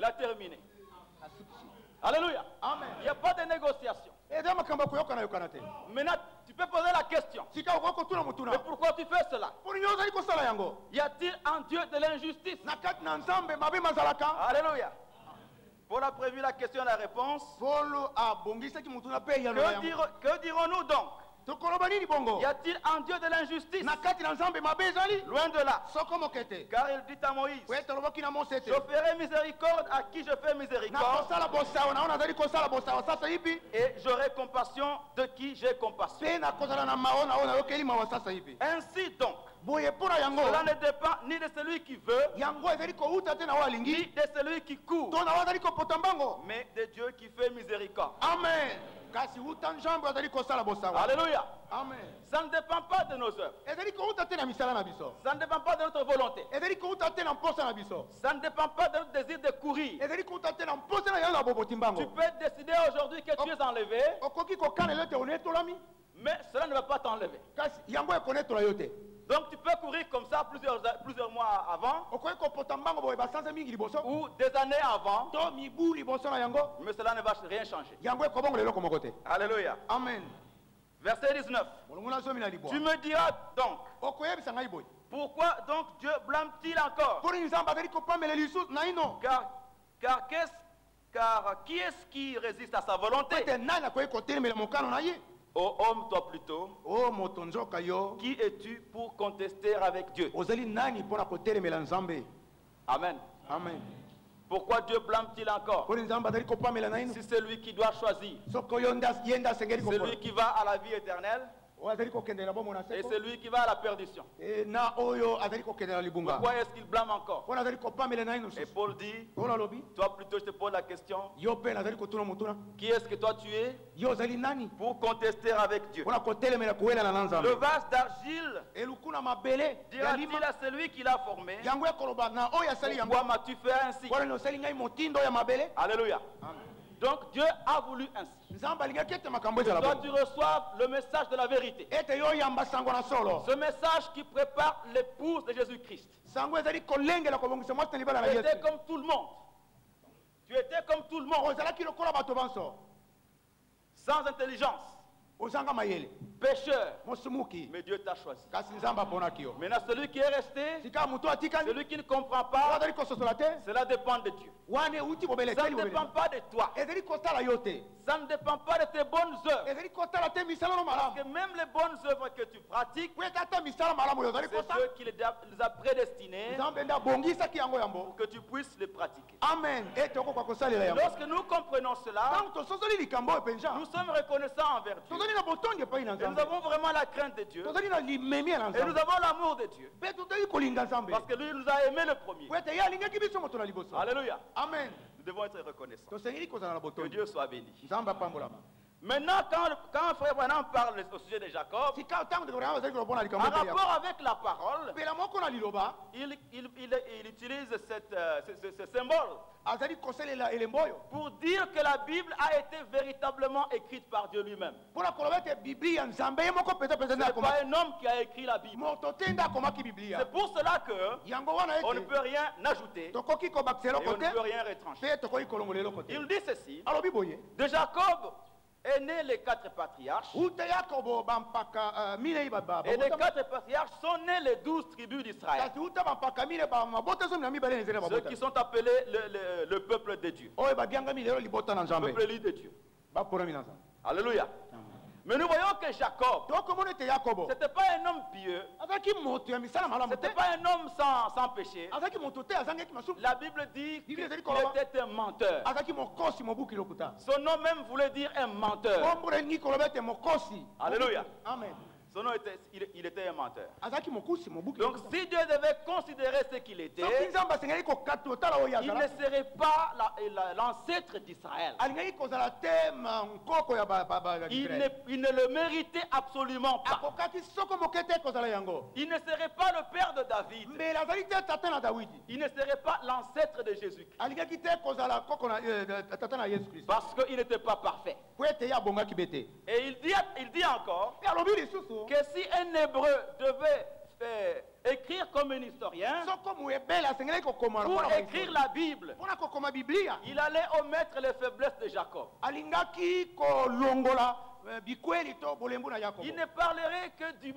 Il a terminé. Alléluia. Amen. Il n'y a pas de négociation. Maintenant, tu peux poser la question. Mais pourquoi tu fais cela? Y a-t-il en Dieu de l'injustice? Alléluia. Paul a prévu la question et la réponse. Que dirons-nous donc? Y a-t-il en Dieu de l'injustice? Loin de là. Car il dit à Moïse, je ferai miséricorde à qui je fais miséricorde, et j'aurai compassion de qui j'ai compassion. Ainsi donc, cela ne dépend ni de celui qui veut, ni de celui qui court, mais de Dieu qui fait miséricorde. Amen. Alléluia. Amen. Ça ne dépend pas de nos œuvres. Ça ne dépend pas de notre volonté. Ça ne dépend pas de notre désir de courir. Tu peux décider aujourd'hui que tu es enlevé, mais cela ne va pas t'enlever. Donc tu peux courir comme ça plusieurs mois avant, ou des années avant, mais cela ne va rien changer. Alléluia. Amen. Verset 19. Tu me diras donc, pourquoi donc Dieu blâme-t-il encore? Car qui est-ce qui résiste à sa volonté? Ô homme, toi plutôt, qui es-tu pour contester avec Dieu? Amen. Amen. Pourquoi Dieu blâme-t-il encore? Si c'est lui qui doit choisir, celui qui va à la vie éternelle, et celui qui va à la perdition. Pourquoi est-ce qu'il blâme encore? Et Paul dit, toi plutôt je te pose la question, qui est-ce que toi tu es pour contester avec Dieu? Le vase d'argile dira-t-il à celui qui l'a formé, pourquoi m'as-tu fait ainsi? Alléluia. Donc Dieu a voulu ainsi. Que toi tu reçoives le message de la vérité. Ce message qui prépare l'épouse de Jésus-Christ. Tu étais comme tout le monde. Tu étais comme tout le monde. Sans intelligence. Pécheur. Mais Dieu t'a choisi. Maintenant celui qui est resté, celui qui ne comprend pas, cela dépend de Dieu. Ça ne dépend pas de toi. Ça ne dépend pas de tes bonnes œuvres. Parce que même les bonnes œuvres que tu pratiques, c'est Dieu qui les a prédestinés pour que tu puisses les pratiquer. Amen. Lorsque nous comprenons cela, nous sommes reconnaissants envers Dieu. Et nous avons vraiment la crainte de Dieu. Et nous avons l'amour de Dieu. Parce que lui nous a aimés le premier. Alléluia. Amen. Nous devons être reconnaissants. Que Dieu soit béni. Maintenant, quand Frère Branham parle au sujet de Jacob, en rapport avec la parole, il utilise ce symbole pour dire que la Bible a été véritablement écrite par Dieu lui-même. Ce n'est pas un homme qui a écrit la Bible. C'est pour cela qu'on ne peut rien ajouter et on ne peut rien retrancher. Il dit ceci, de Jacob est né les 4 patriarches. Et les 4 patriarches sont nés les 12 tribus d'Israël. Ceux qui sont appelés le peuple de Dieu. Le peuple élu de Dieu. Alléluia. Mais nous voyons que Jacob, ce n'était pas un homme pieux, ce n'était pas un homme sans péché. La Bible dit qu'il était un menteur. Son nom même voulait dire un menteur. Alléluia. Amen. Son nom était, il était un menteur. Donc si Dieu devait considérer ce qu'il était, il ne serait pas l'ancêtre d'Israël. Il ne le méritait absolument pas. Il ne serait pas le père de David. Il ne serait pas l'ancêtre de Jésus-Christ. Parce qu'il n'était pas parfait. Et il dit encore que si un Hébreu devait écrire comme un historien, pour écrire la Bible, il allait omettre les faiblesses de Jacob. Il ne parlerait que du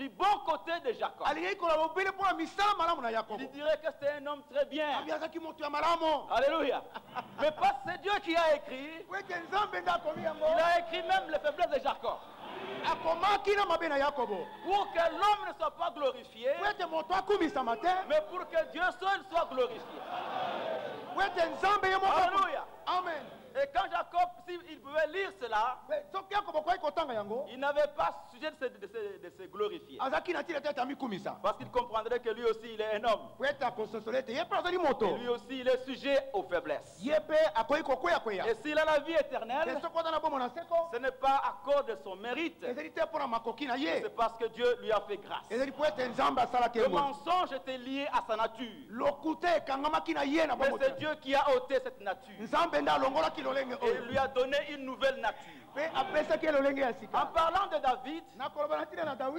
bon côté de Jacob. Il dirait que c'était un homme très bien. Alléluia. Mais pas c'est Dieu qui a écrit. Il a écrit même les faiblesses de Jacob. Pour que l'homme ne soit pas glorifié, mais pour que Dieu seul soit glorifié. Alléluia. Amen. Et quand Jacob, s'il pouvait lire cela, il n'avait pas sujet de se glorifier. Parce qu'il comprendrait que lui aussi il est un homme. Et lui aussi il est sujet aux faiblesses. Et s'il a la vie éternelle, ce n'est pas à cause de son mérite. C'est parce que Dieu lui a fait grâce. Le mensonge était lié à sa nature. Mais c'est Dieu qui a ôté cette nature. Et lui a donné une nouvelle nature. En parlant de David,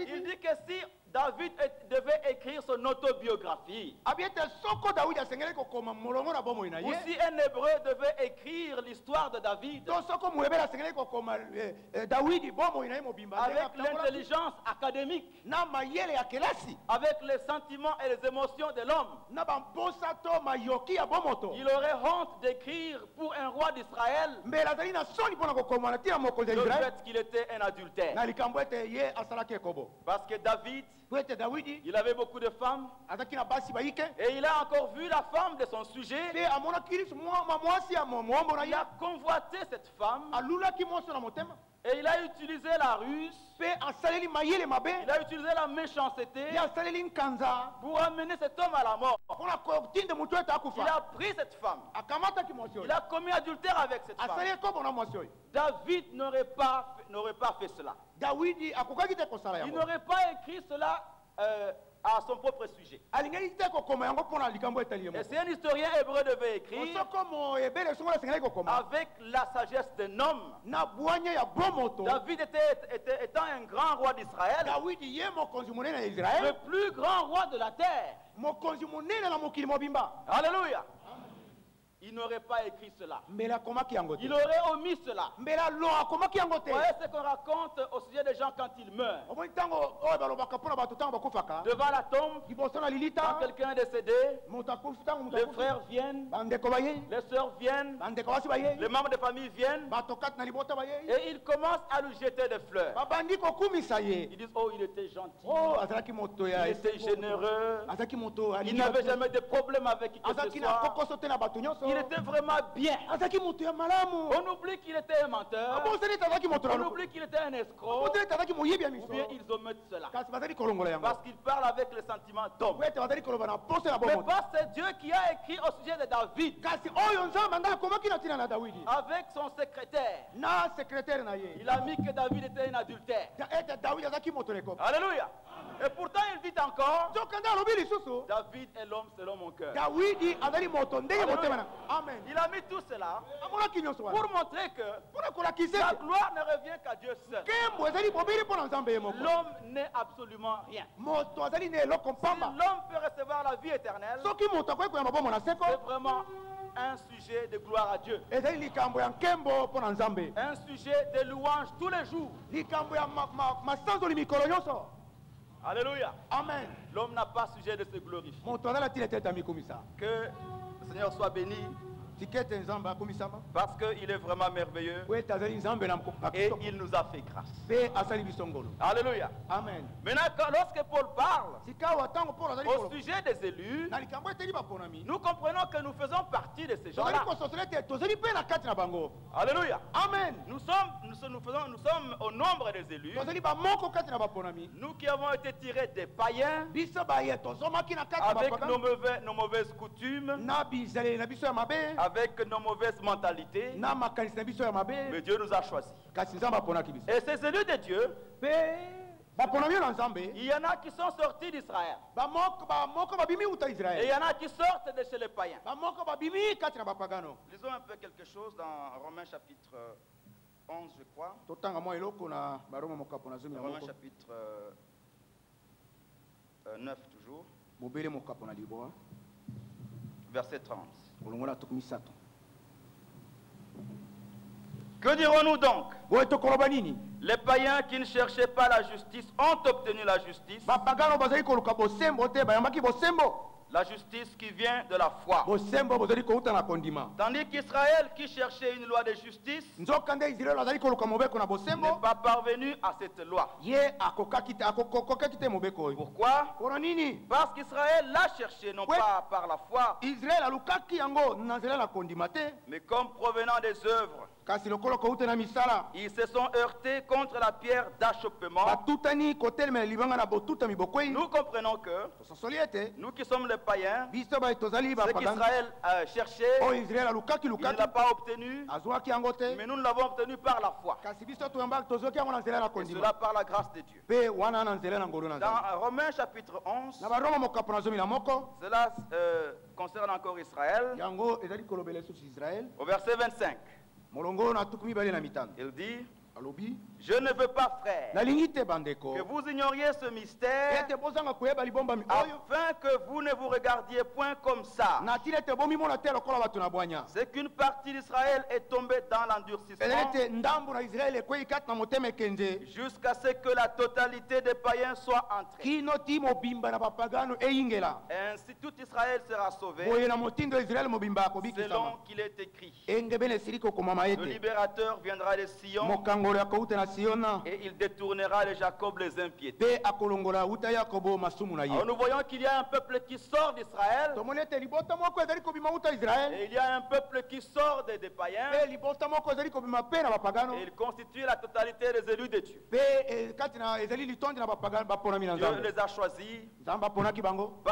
il dit que si David devait écrire son autobiographie, ou si un hébreu devait écrire l'histoire de David, avec l'intelligence académique, avec les sentiments et les émotions de l'homme, il aurait honte d'écrire pour un roi d'Israël le fait qu'il était un adultère. Parce que David, il avait beaucoup de femmes, et il a encore vu la femme de son sujet. Il a convoité cette femme, et il a utilisé la ruse, il a utilisé la méchanceté pour amener cet homme à la mort. Il a pris cette femme, il a commis adultère avec cette femme. David n'aurait pas fait cela. Il n'aurait pas écrit cela à son propre sujet. Et si un historien hébreu devait écrire avec la sagesse d'un homme, David étant un grand roi d'Israël, le plus grand roi de la terre. Alléluia. Il n'aurait pas écrit cela. Il aurait omis cela. Vous voyez ce qu'on raconte au sujet des gens quand ils meurent. Devant la tombe, quand quelqu'un est décédé, les frères viennent, les sœurs viennent, les membres de famille viennent, et ils commencent à lui jeter des fleurs. Ils disent, oh, il était gentil, il était généreux, il n'avait jamais de problème avec qui que ce soit. Il était vraiment bien. On oublie qu'il était un menteur. On oublie qu'il était un escroc. Ou bien ils omettent cela. Parce qu'il parle avec le sentiment d'homme. Mais pas c'est Dieu qui a écrit au sujet de David. Avec son secrétaire. Il a mis que David était un adultère. Alléluia. Et pourtant il dit encore, David est l'homme selon mon cœur. Amen. Il a mis tout cela pour montrer que la gloire ne revient qu'à Dieu seul. L'homme n'est absolument rien. Si l'homme peut recevoir la vie éternelle, c'est vraiment un sujet de gloire à Dieu. Un sujet de louange tous les jours. Alléluia. Amen. L'homme n'a pas sujet de se glorifier. Que le Seigneur soit béni. Parce qu'il est vraiment merveilleux et il nous a fait grâce. Alléluia. Amen. Maintenant, lorsque Paul parle au sujet des élus, nous comprenons que nous faisons partie de ces gens-là. Alléluia. Amen. Nous sommes au nombre des élus. Nous qui avons été tirés des païens avec nos mauvaises coutumes, avec nos mauvaises mentalités, mais Dieu nous a choisis. Et ces élus de Dieu, il y en a qui sont sortis d'Israël. Et il y en a qui sortent de chez les païens. Lisons un peu quelque chose dans Romains chapitre 11, je crois. Romains chapitre 9 toujours. Verset 30. Que dirons-nous donc? Les païens qui ne cherchaient pas la justice ont obtenu la justice. La justice qui vient de la foi. Tandis qu'Israël qui cherchait une loi de justice n'est pas parvenu à cette loi. Pourquoi? Parce qu'Israël l'a cherché non pas par la foi, mais comme provenant des œuvres. Ils se sont heurtés contre la pierre d'achoppement. Nous comprenons que nous qui sommes les païens, ce qu'Israël cherchait, il ne l'a pas obtenu, mais nous l'avons obtenu par la foi. Et cela par la grâce de Dieu. Dans Romains chapitre 11, cela concerne encore Israël, au verset 25. Il dit, je ne veux pas, frère, que vous ignoriez ce mystère, afin que vous ne vous regardiez point comme ça. C'est qu'une partie d'Israël est tombée dans l'endurcissement, jusqu'à ce que la totalité des païens soit entrée. Ainsi tout Israël sera sauvé, selon qu'il est écrit. Le libérateur viendra de Sion, et il détournera de Jacob les impiétés. Alors nous voyons qu'il y a un peuple qui sort d'Israël, et il y a un peuple qui sort des païens, et il constitue la totalité des élus de Dieu. Dieu les a choisis, pas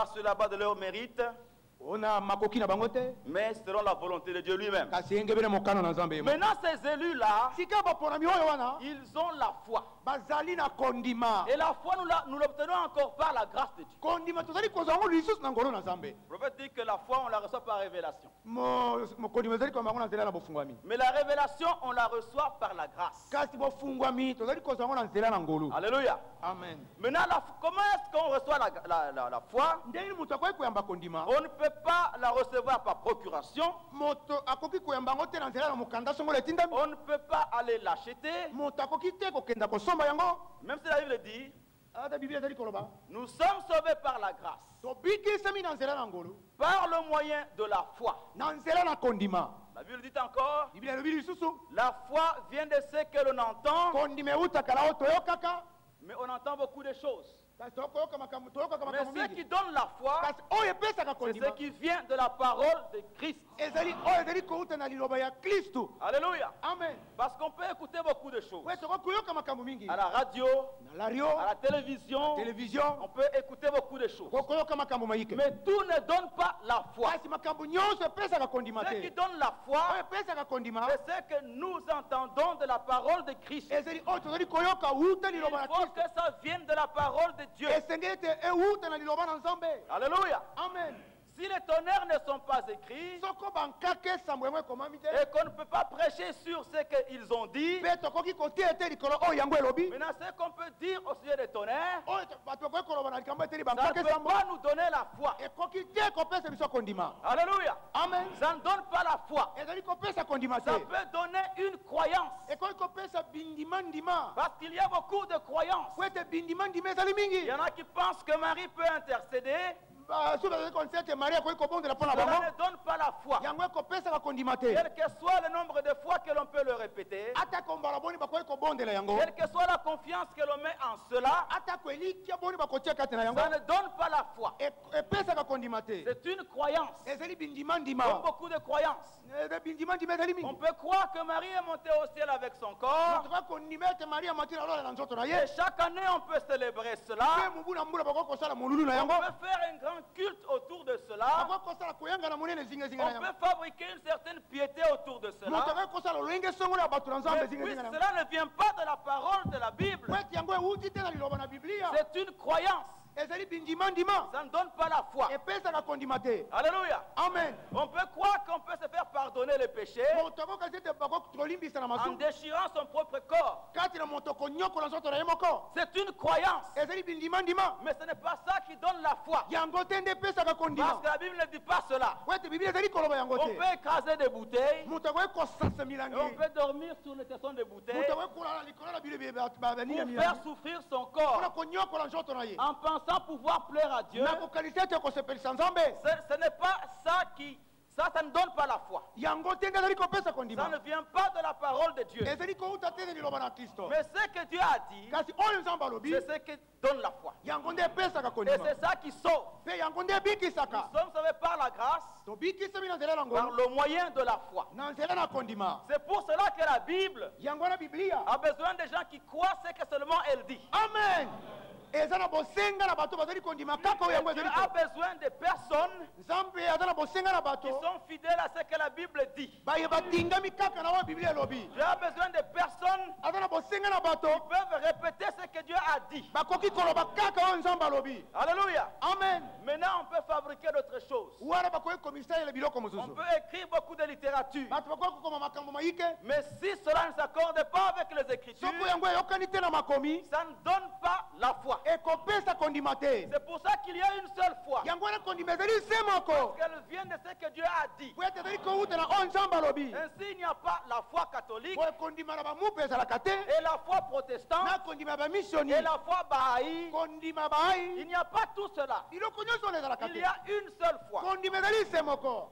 sur la base de leur mérite, mais selon la volonté de Dieu lui-même. Maintenant ces élus-là, ils ont la foi. Et la foi, nous l'obtenons encore par la grâce de Dieu. Le prophète dit que la foi, on la reçoit par révélation. Mais la révélation, on la reçoit par la grâce. Alléluia. Amen. Maintenant, comment est-ce qu'on reçoit la foi? On ne peut pas la recevoir par procuration. On ne peut pas aller l'acheter. Même si la Bible dit, nous sommes sauvés par la grâce, par le moyen de la foi. La Bible dit encore, la foi vient de ce que l'on entend, mais on entend beaucoup de choses. Mais ce qui donne la foi, c'est ce qui vient de la parole de Christ. Alléluia. Amen. Parce qu'on peut écouter beaucoup de choses. À la radio, à la télévision, on peut écouter beaucoup de choses. Mais tout ne donne pas la foi. Ce qui donne la foi, c'est ce que nous entendons de la parole de Christ. Il faut que ça vienne de la parole de Dieu. Alléluia. Amen. Si les tonnerres ne sont pas écrits, et qu'on ne peut pas prêcher sur ce qu'ils ont dit, maintenant ce qu'on peut dire au sujet des tonnerres, ça ne peut pas nous donner la foi. Alléluia. Amen. Ça ne donne pas la foi. Ça peut donner une croyance. Parce qu'il y a beaucoup de croyances. Il y en a qui pensent que Marie peut intercéder. Ça ne donne pas la foi. Quel que soit le nombre de fois que l'on peut le répéter, quelle que soit la confiance que l'on met en cela, ça ne donne pas la foi. C'est une croyance. Comme beaucoup de croyances. On peut croire que Marie est montée au ciel avec son corps. Et chaque année on peut célébrer cela. On peut faire un grand culte autour de cela. On peut fabriquer une certaine piété autour de cela. Mais cela ne vient pas de la parole de la Bible. C'est une croyance. Ça ne donne pas la foi. Alléluia. Amen. On peut croire qu'on peut se faire pardonner contourner le péché en déchirant son propre corps. C'est une croyance. Mais ce n'est pas ça qui donne la foi. Parce que la Bible ne dit pas cela. On peut écraser des bouteilles. On peut dormir sur le tesson des bouteilles pour faire souffrir son corps en pensant pouvoir plaire à Dieu. Ce n'est pas ça qui... Ça ne donne pas la foi. Ça ne vient pas de la parole de Dieu. Mais ce que Dieu a dit, c'est ce qui donne la foi. Et c'est ça qui sauve. Nous sommes sauvés par la grâce, par le moyen de la foi. C'est pour cela que la Bible a besoin de gens qui croient ce que seulement elle dit. Amen. Dieu a besoin de personnes qui sont fidèles à ce que la Bible dit. Dieu a besoin de personnes qui peuvent répéter ce que Dieu a dit. Alléluia. Amen. Maintenant, on peut fabriquer d'autres choses. On peut écrire beaucoup de littérature. Mais si cela ne s'accorde pas avec les Écritures, ça ne donne pas la foi. C'est pour ça qu'il y a une seule foi. Parce qu'elle vient de ce que Dieu a dit. Ainsi, il n'y a pas la foi catholique, et la foi protestante, et la foi bahaï. Il n'y a pas tout cela. Il y a une seule foi.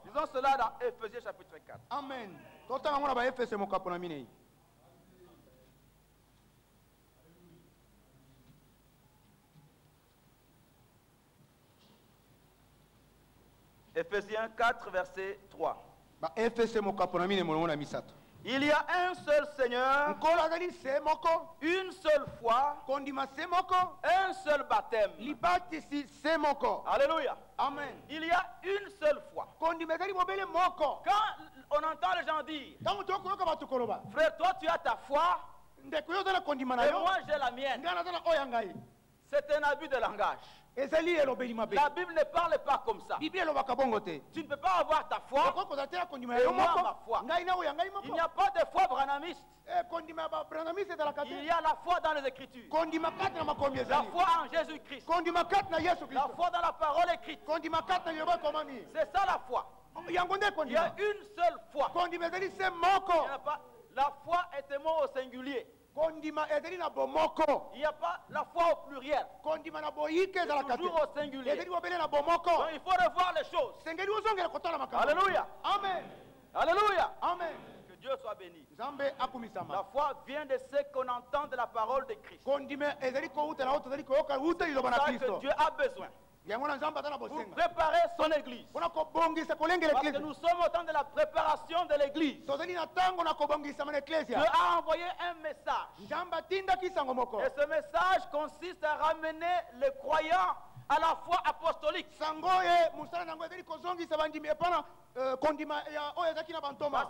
Disons cela dans Éphésiens chapitre 4. Amen. Éphésiens 4, verset 3. Il y a un seul Seigneur, une seule foi, un seul baptême. Alléluia. Amen. Il y a une seule foi. Quand on entend les gens dire, frère, toi tu as ta foi, et moi j'ai la mienne, c'est un abus de langage. La Bible ne parle pas comme ça. Tu ne peux pas avoir ta foi et moi ma foi. Il n'y a pas de foi branhamiste. Il y a la foi dans les Écritures. La foi en Jésus-Christ. La foi dans la parole écrite. C'est ça la foi. Il y a une seule foi. La foi est un mot au singulier. Il n'y a pas la foi au pluriel. C'est toujours au singulier. Donc il faut revoir les choses. Alléluia. Amen. Alléluia. Amen. Que Dieu soit béni. La foi vient de ce qu'on entend de la parole de Christ. C'est ça que Dieu a besoin pour préparer son église. Parce que nous sommes au temps de la préparation de l'église. Dieu a envoyé un message. Et ce message consiste à ramener les croyants à la foi apostolique. Parce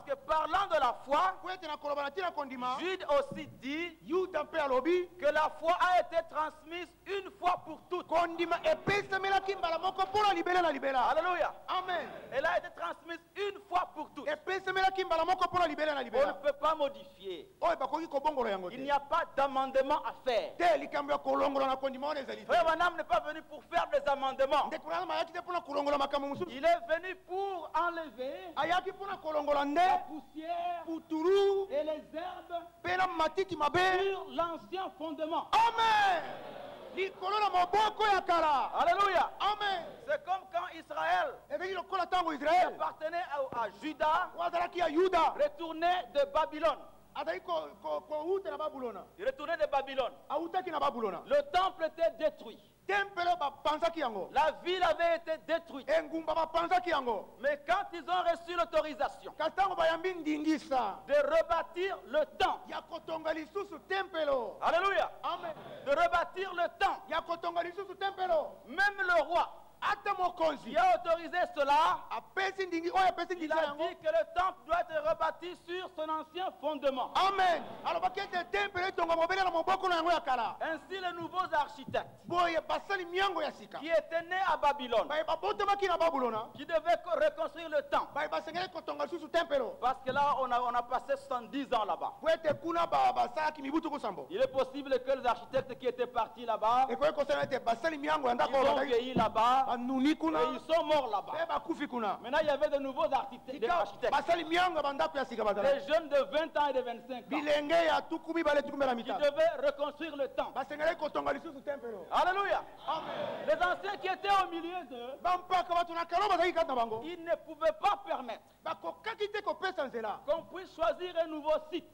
que parlant de la foi, Jude aussi dit que la foi a été transmise une fois pour toutes. Alléluia. Amen. Elle a été transmise une fois pour toutes. On ne peut pas modifier. Il n'y a pas d'amendement à faire. Frère Branham n'est pas venu pour faire des amendements. Il est venu pour enlever la poussière et les herbes sur l'ancien fondement. Amen. Alléluia. Amen. C'est comme quand Israël appartenait à Juda, retournait de Babylone. Il retournait de Babylone. Le temple était détruit. La ville avait été détruite. Mais quand ils ont reçu l'autorisation de rebâtir le temple, alléluia, amen, de rebâtir le temple, même le roi qui a autorisé cela, il a dit que le temple doit être rebâti sur son ancien fondement. Amen. Ainsi, les nouveaux architectes qui étaient nés à Babylone, qui devaient reconstruire le temple, parce que là, on a passé 70 ans là-bas. Il est possible que les architectes qui étaient partis là-bas, ils ont vieilli là-bas, et ils sont morts là-bas. Maintenant, il y avait de nouveaux architectes, des jeunes de 20 ans et de 25 ans, qui devaient reconstruire le temple. Alléluia. Les anciens qui étaient au milieu d'eux, ils ne pouvaient pas permettre qu'on puisse choisir un nouveau site.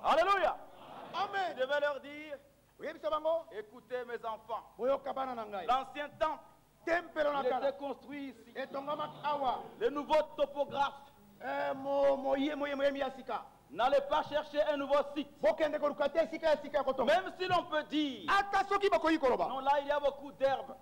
Alléluia. Amen. Je vais leur dire, écoutez mes enfants, l'ancien temple, il était construit ici. Le nouveau topographe, n'allez pas chercher un nouveau site. Même si l'on peut dire, non, là il y a beaucoup d'herbes.